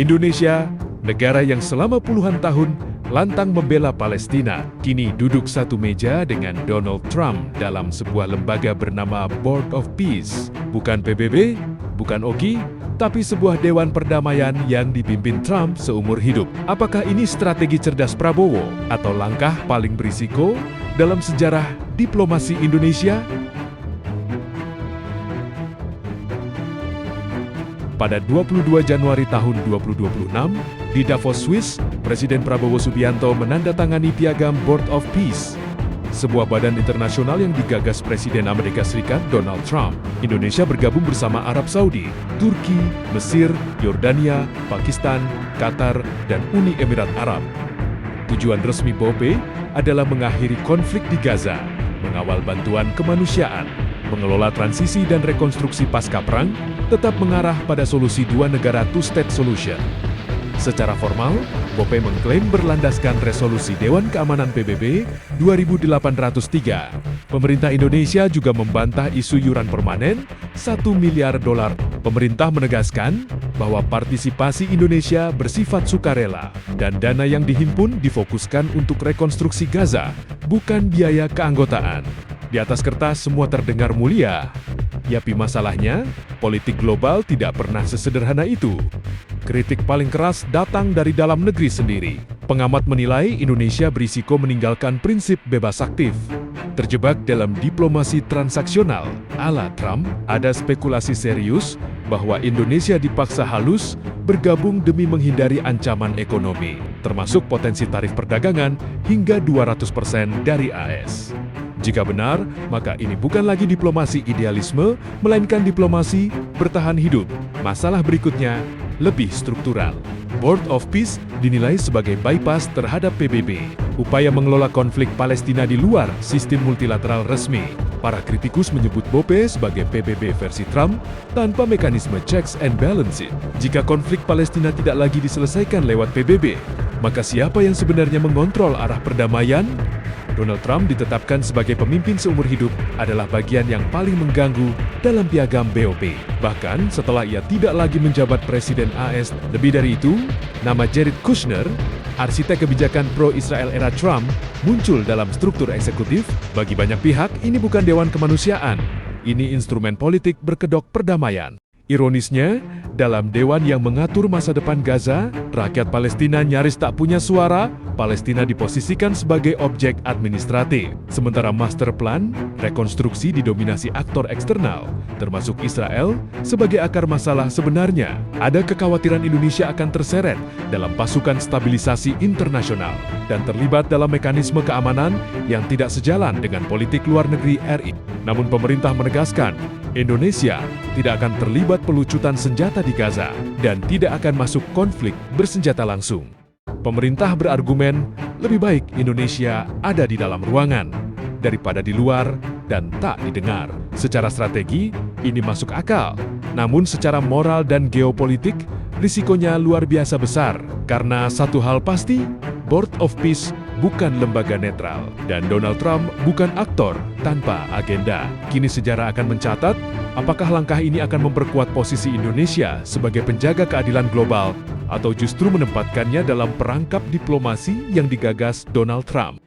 Indonesia, negara yang selama puluhan tahun lantang membela Palestina, kini duduk satu meja dengan Donald Trump dalam sebuah lembaga bernama Board of Peace. Bukan PBB, bukan OGI, tapi sebuah dewan perdamaian yang dipimpin Trump seumur hidup. Apakah ini strategi cerdas Prabowo atau langkah paling berisiko dalam sejarah diplomasi Indonesia? Pada 22 Januari tahun 2026, di Davos, Swiss, Presiden Prabowo Subianto menandatangani Piagam Board of Peace, sebuah badan internasional yang digagas Presiden Amerika Serikat Donald Trump. Indonesia bergabung bersama Arab Saudi, Turki, Mesir, Yordania, Pakistan, Qatar, dan Uni Emirat Arab. Tujuan resmi BOP adalah mengakhiri konflik di Gaza, mengawal bantuan kemanusiaan, mengelola transisi dan rekonstruksi pasca perang, tetap mengarah pada solusi dua negara two-state solution. Secara formal, BOP mengklaim berlandaskan resolusi Dewan Keamanan PBB 2803. Pemerintah Indonesia juga membantah isu yuran permanen $1 miliar. Pemerintah menegaskan bahwa partisipasi Indonesia bersifat sukarela dan dana yang dihimpun difokuskan untuk rekonstruksi Gaza, bukan biaya keanggotaan. Di atas kertas semua terdengar mulia. Tapi masalahnya, politik global tidak pernah sesederhana itu. Kritik paling keras datang dari dalam negeri sendiri. Pengamat menilai Indonesia berisiko meninggalkan prinsip bebas aktif. Terjebak dalam diplomasi transaksional ala Trump, ada spekulasi serius bahwa Indonesia dipaksa halus bergabung demi menghindari ancaman ekonomi, termasuk potensi tarif perdagangan hingga 200% dari AS. Jika benar, maka ini bukan lagi diplomasi idealisme, melainkan diplomasi bertahan hidup. Masalah berikutnya lebih struktural. Board of Peace dinilai sebagai bypass terhadap PBB, upaya mengelola konflik Palestina di luar sistem multilateral resmi. Para kritikus menyebut BOP sebagai PBB versi Trump tanpa mekanisme checks and balances. Jika konflik Palestina tidak lagi diselesaikan lewat PBB, maka siapa yang sebenarnya mengontrol arah perdamaian? Donald Trump ditetapkan sebagai pemimpin seumur hidup adalah bagian yang paling mengganggu dalam piagam BOP. Bahkan setelah ia tidak lagi menjabat Presiden AS, lebih dari itu, nama Jared Kushner, arsitek kebijakan pro-Israel era Trump, muncul dalam struktur eksekutif. Bagi banyak pihak, ini bukan dewan kemanusiaan. Ini instrumen politik berkedok perdamaian. Ironisnya, dalam dewan yang mengatur masa depan Gaza, rakyat Palestina nyaris tak punya suara. Palestina diposisikan sebagai objek administratif. Sementara master plan, rekonstruksi didominasi aktor eksternal, termasuk Israel, sebagai akar masalah sebenarnya. Ada kekhawatiran Indonesia akan terseret dalam pasukan stabilisasi internasional dan terlibat dalam mekanisme keamanan yang tidak sejalan dengan politik luar negeri RI. Namun pemerintah menegaskan, Indonesia tidak akan terlibat pelucutan senjata di Gaza dan tidak akan masuk konflik bersenjata langsung. Pemerintah berargumen, lebih baik Indonesia ada di dalam ruangan daripada di luar dan tak didengar. Secara strategi, ini masuk akal. Namun secara moral dan geopolitik, risikonya luar biasa besar. Karena satu hal pasti, Board of Peace bukan lembaga netral, dan Donald Trump bukan aktor tanpa agenda. Kini sejarah akan mencatat, apakah langkah ini akan memperkuat posisi Indonesia sebagai penjaga keadilan global, atau justru menempatkannya dalam perangkap diplomasi yang digagas Donald Trump.